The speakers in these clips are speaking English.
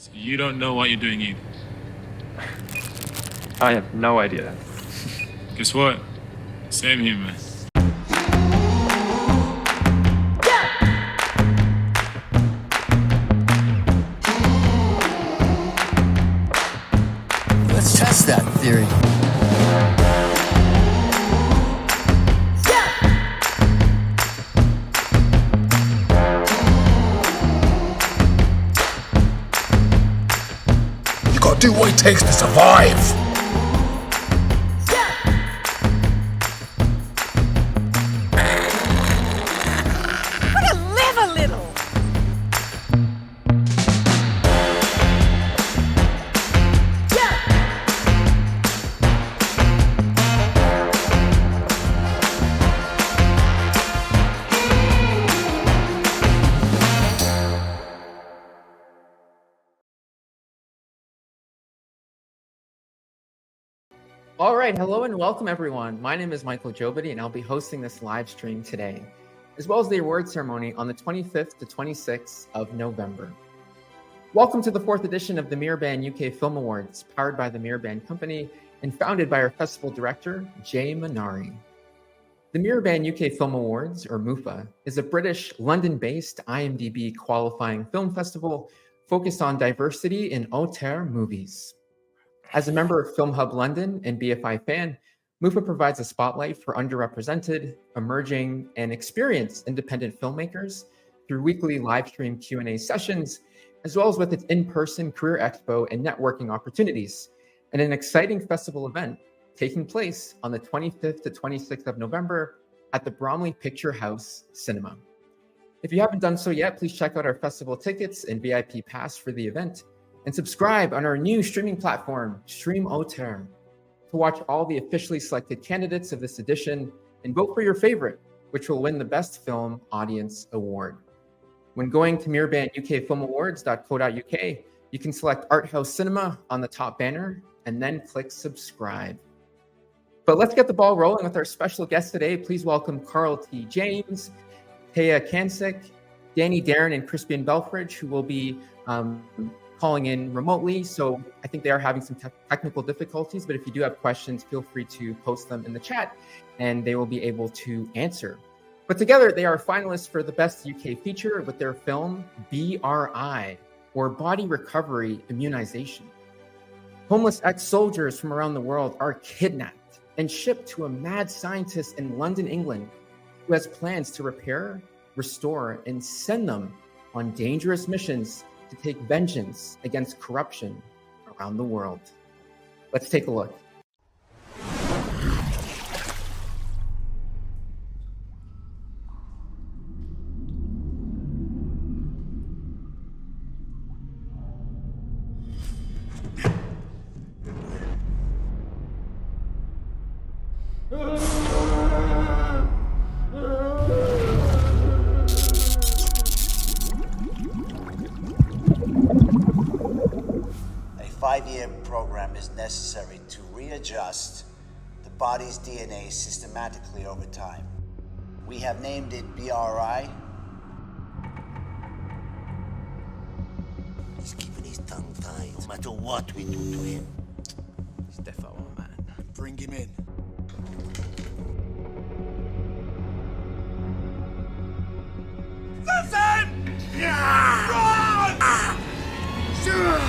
So you don't know what you're doing either? I have no idea. Guess what? Same here, man. Let's test that theory. You gotta do what it takes to survive. All right, hello and welcome everyone. My name is Michael Jobity and I'll be hosting this live stream today, as well as the award ceremony on the 25th to 26th of November. Welcome to the 4th edition of the MiraBan UK Film Awards, powered by the MiraBan Company and founded by our festival director, Jay Manari. The MiraBan UK Film Awards, or MUFA, is a British, London-based IMDb qualifying film festival focused on diversity in Auteur movies. As a member of Film Hub London and BFI fan, MUFA provides a spotlight for underrepresented, emerging, and experienced independent filmmakers through weekly live stream Q&A sessions, as well as with its in-person career expo and networking opportunities, and an exciting festival event taking place on the 25th to 26th of November at the Bromley Picture House Cinema. If you haven't done so yet, please check out our festival tickets and VIP pass for the event, and subscribe on our new streaming platform, Stream Auteur, to watch all the officially selected candidates of this edition and vote for your favorite, which will win the Best Film Audience Award. When going to mirabanukfilmawards.co.uk, you can select Art House Cinema on the top banner and then click subscribe. But let's get the ball rolling with our special guest today. Please welcome Carl T. James, Tayah Kansik, Danny Darren, and Crispin Belfrage, who will be calling in remotely. So I think they are having some technical difficulties, but if you do have questions, feel free to post them in the chat and they will be able to answer. But together they are finalists for the Best UK Feature with their film B.R.I, or Body Recovery Immunization. Homeless ex-soldiers from around the world are kidnapped and shipped to a mad scientist in London, England, who has plans to repair, restore, and send them on dangerous missions to take vengeance against corruption around the world. Let's take a look. A 5-year program is necessary to readjust the body's DNA systematically over time. We have named it B.R.I. He's keeping his tongue tied, no matter what we do to him. He's defo our man. Bring him in. Listen! Yeah! Run! Shoot!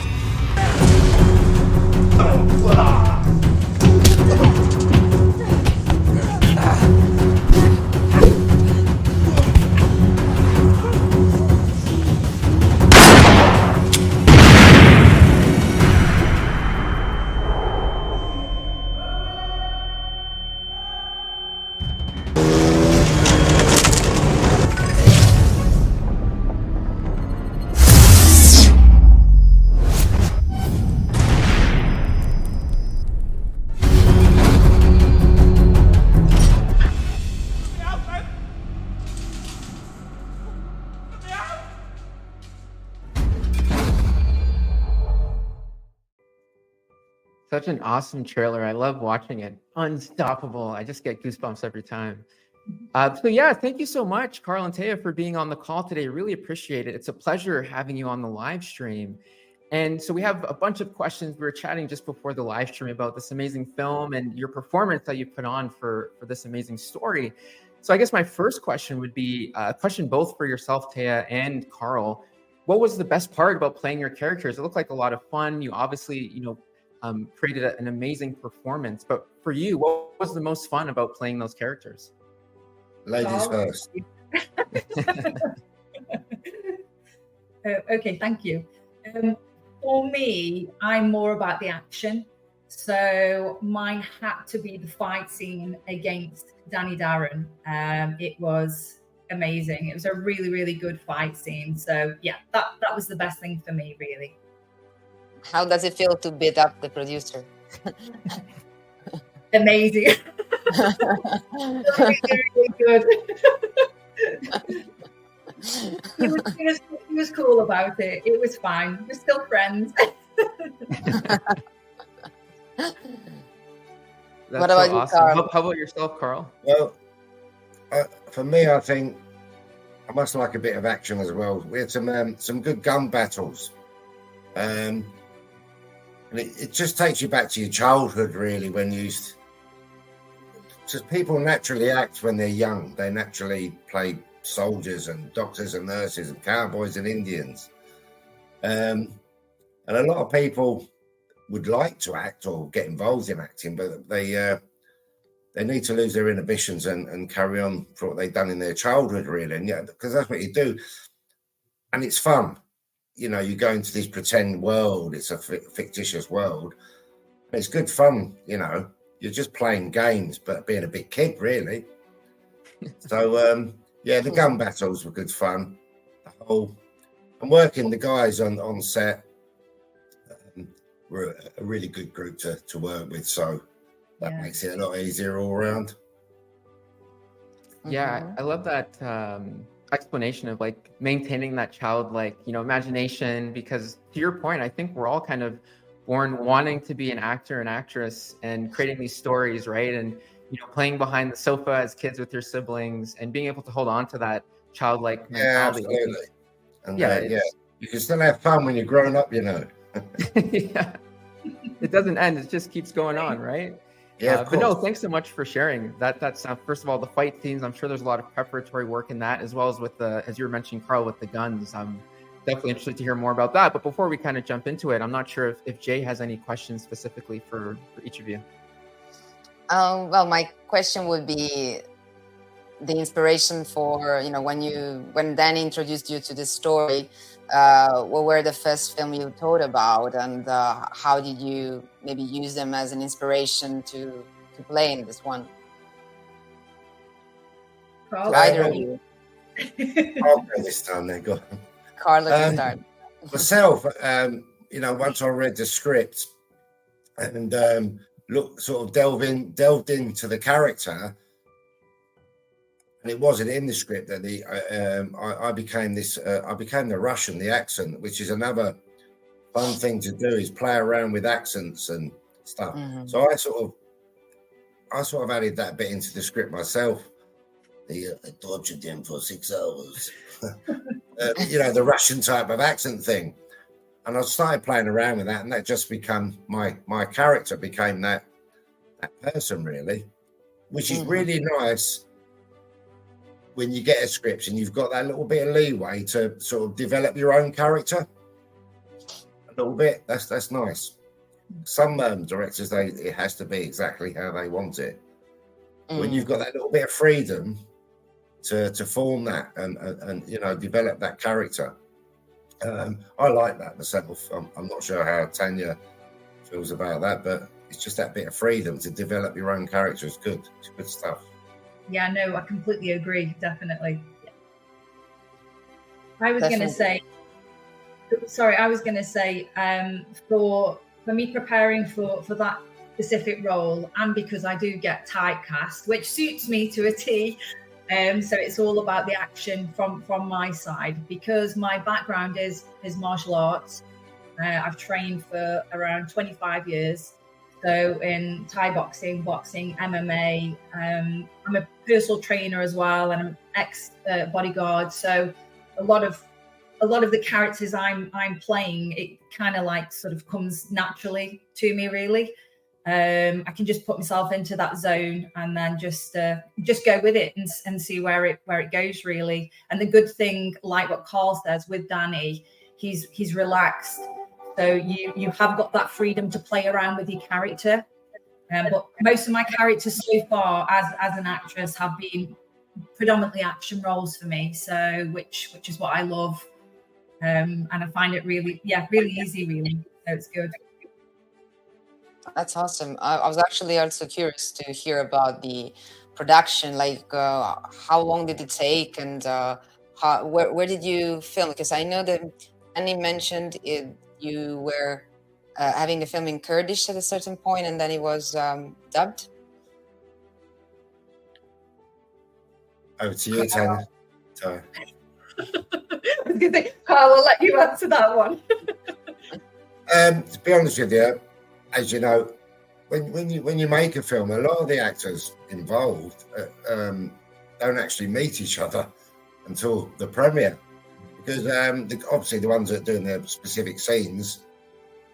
Such an awesome trailer. I love watching it. Unstoppable. I just get goosebumps every time. So yeah, thank you so much, Carl and Tayah, for being on the call today. Really appreciate it. It's a pleasure having you on the live stream. And so we have a bunch of questions. We were chatting just before the live stream about this amazing film and your performance that you put on for this amazing story. So I guess my first question would be a question both for yourself, Tayah, and Carl. What was the best part about playing your characters? It looked like a lot of fun. You obviously, created an amazing performance. But for you, what was the most fun about playing those characters? Ladies first. Okay, thank you. For me, I'm more about the action. So mine had to be the fight scene against Danny Darren. It was amazing. It was a really, really good fight scene. So yeah, that was the best thing for me, really. How does it feel to beat up the producer? Amazing. Really, really good. He was cool about it. It was fine. We're still friends. What about you, Carl? How about yourself, Carl? Well, for me, I think I must like a bit of action as well. We had some good gun battles, and it just takes you back to your childhood, really. When you used, because people naturally act when they're young. They naturally play soldiers and doctors and nurses and cowboys and Indians, and a lot of people would like to act or get involved in acting, but they need to lose their inhibitions and carry on for what they've done in their childhood, really. And yeah, because that's what you do, and it's fun. You go into this pretend world. It's a fictitious world. It's good fun. You're just playing games, but being a big kid, really. So yeah, the gun battles were good fun. And working the guys on set were a really good group to work with. So that makes it a lot easier all around. Yeah, I love that explanation of like maintaining that childlike, imagination, because to your point, I think we're all kind of born wanting to be an actor and actress and creating these stories, right? And playing behind the sofa as kids with your siblings and being able to hold on to that childlike mentality. Yeah, absolutely. And you can still have fun when you're grown up, Yeah. It doesn't end. It just keeps going on, right? Yeah, but no, thanks so much for sharing that. That's first of all, the fight scenes. I'm sure there's a lot of preparatory work in that, as well as with as you were mentioning, Carl, with the guns. I'm definitely interested to hear more about that. But before we kind of jump into it, I'm not sure if Jay has any questions specifically for each of you. Well, my question would be the inspiration for, when Danny introduced you to this story, what were the first film you thought about, and how did you maybe use them as an inspiration to play in this one? Carl, either of you. I'll go this time then, go on. Carl, let's start. Myself, once I read the script and delved into the character, and it wasn't in the script that I became the Russian, the accent, which is another fun thing to do, is play around with accents and stuff. Mm-hmm. So I sort of added that bit into the script myself. I tortured him for 6 hours. The Russian type of accent thing. And I started playing around with that, and that just became my character became that person, really, which is really nice when you get a script and you've got that little bit of leeway to sort of develop your own character a little bit. That's nice. Some directors, it has to be exactly how they want it. When you've got that little bit of freedom to form that and develop that character. I like that myself. I'm not sure how Tayah feels about that, but it's just that bit of freedom to develop your own character. It's good. It's good stuff. Yeah, no, I completely agree. Definitely. I was going to say, for me preparing for that specific role, and because I do get typecast, which suits me to a T. So it's all about the action from my side, because my background is martial arts. I've trained for around 25 years. So in Thai boxing, MMA, I'm a personal trainer as well, and I'm ex bodyguard. So a lot of a lot of the characters I'm playing, it kind of like sort of comes naturally to me, really. I can just put myself into that zone and then just go with it and see where it goes, really. And the good thing, like what Carl says with Danny, he's relaxed, so you have got that freedom to play around with your character. But most of my characters so far as an actress have been predominantly action roles for me, so which is what I love, and I find it really easy, really. So it's good. That's awesome. I was actually also curious to hear about the production. Like, how long did it take, and where did you film? Because I know that Annie mentioned you were having the film in Kurdish at a certain point, and then it was dubbed. Over to you, Tayah. I was going to say, Carl, I'll let you answer that one. To be honest with you, as you know, when you make a film, a lot of the actors involved don't actually meet each other until the premiere, because obviously the ones that are doing their specific scenes.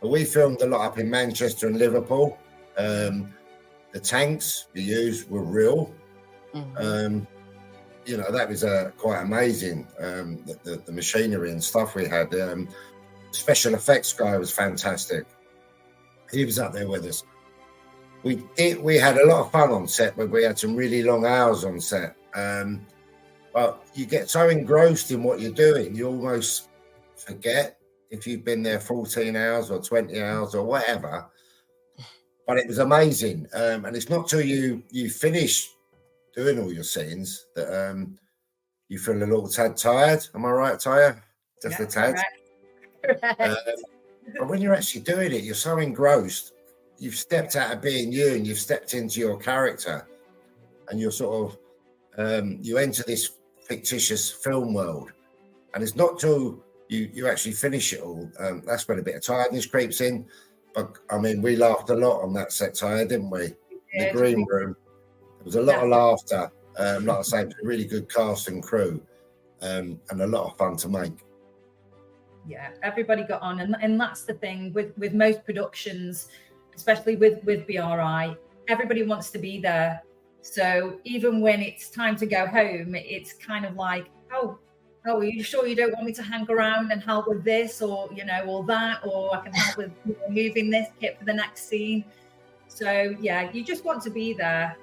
But we filmed a lot up in Manchester and Liverpool. The tanks we used were real. Mm-hmm. That was quite amazing. The machinery and stuff we had. Special effects guy was fantastic. He was up there with us. We had a lot of fun on set, but we had some really long hours on set. But you get so engrossed in what you're doing, you almost forget if you've been there 14 hours or 20 hours or whatever. But it was amazing. And it's not till you finish doing all your scenes that you feel a little tad tired. Am I right, Tayah? Just a tad. Correct. But when you're actually doing it, you're so engrossed. You've stepped out of being you and you've stepped into your character, and you're sort of you enter this fictitious film world. And it's not till you actually finish it all. That's when a bit of tiredness creeps in. But I mean, we laughed a lot on that set, Tayah, didn't we? In the green room. There was a lot of laughter. Like I say, a really good cast and crew, and a lot of fun to make. Yeah, everybody got on, and that's the thing with most productions, especially with B.R.I, everybody wants to be there. So even when it's time to go home, it's kind of like, oh, are you sure you don't want me to hang around and help with this, or or that, or I can help with moving this kit for the next scene. So yeah, you just want to be there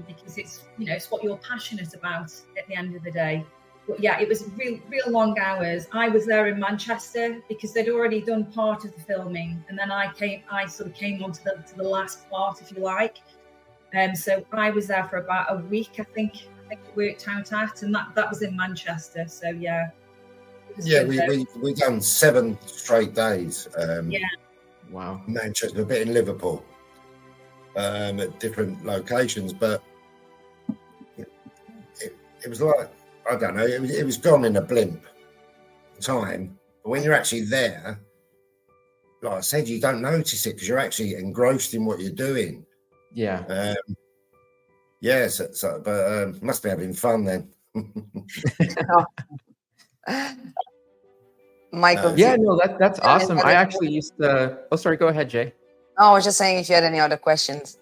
because it's it's what you're passionate about at the end of the day. But yeah, it was real long hours. I was there in Manchester because they'd already done part of the filming, and then I sort of came on to the last part, if you like. So I was there for about a week, I think it worked out at, and that was in Manchester. So yeah. Yeah, we done 7 straight days. Wow. Manchester, a bit in Liverpool, at different locations, but it was like, I don't know, it was gone in a blimp time. But when you're actually there, like I said, you don't notice it because you're actually engrossed in what you're doing. Yeah. But must be having fun then. Michael. Yeah, no, that's awesome. I actually used to. Oh, sorry. Go ahead, Jay. Oh, I was just saying if you had any other questions.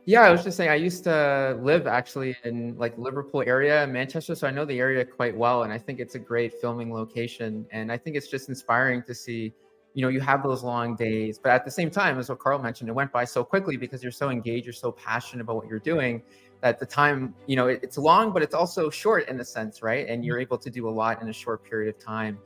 Yeah, I was just saying I used to live actually in like Liverpool area, Manchester, so I know the area quite well, and I think it's a great filming location. And I think it's just inspiring to see, you have those long days, but at the same time, as what Carl mentioned, it went by so quickly because you're so engaged, you're so passionate about what you're doing, that the time, it's long, but it's also short in a sense, right? And you're able to do a lot in a short period of time.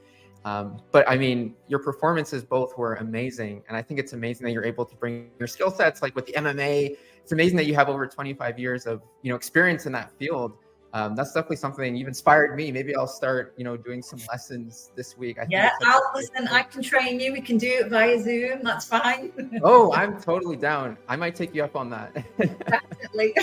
But I mean, your performances both were amazing. And I think it's amazing that you're able to bring your skill sets, like with the MMA. It's amazing that you have over 25 years of, experience in that field. That's definitely something you've inspired me. Maybe I'll start, doing some lessons this week. I'll listen. I can train you. We can do it via Zoom. That's fine. Oh, I'm totally down. I might take you up on that. Definitely.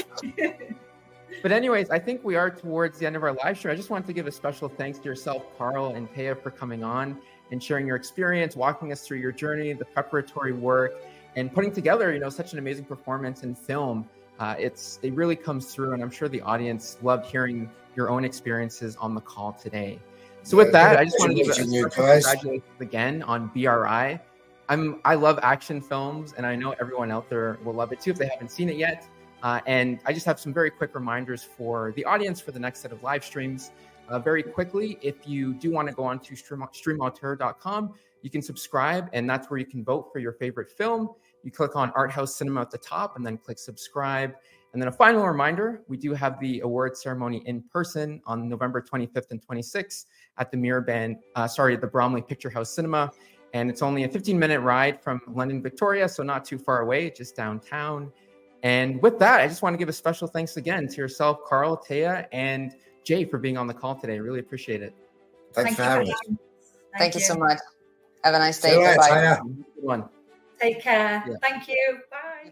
But anyways, I think we are towards the end of our live stream. I just wanted to give a special thanks to yourself, Carl and Tayah, for coming on and sharing your experience, walking us through your journey, the preparatory work, and putting together, such an amazing performance in film. It really comes through, and I'm sure the audience loved hearing your own experiences on the call today. So with that, Good I just want to give a meeting you special guys. congratulations again on B.R.I. I love action films, and I know everyone out there will love it too if they haven't seen it yet. And I just have some very quick reminders for the audience for the next set of live streams. Very quickly, if you do want to go on to streamauteur.com, you can subscribe, and that's where you can vote for your favorite film. You click on Art House Cinema at the top and then click subscribe. And then a final reminder, we do have the award ceremony in person on November 25th and 26th at the MiraBan, the Bromley Picture House Cinema. And it's only a 15-minute ride from London, Victoria, so not too far away, just downtown. And with that, I just want to give a special thanks again to yourself, Carl, Tayah, and Jay for being on the call today. Really appreciate it. Thanks for having us. Thank you so much. Have a nice day. See you later, Bye-bye. Tayah. Good one. Take care. Yeah. Thank you. Bye.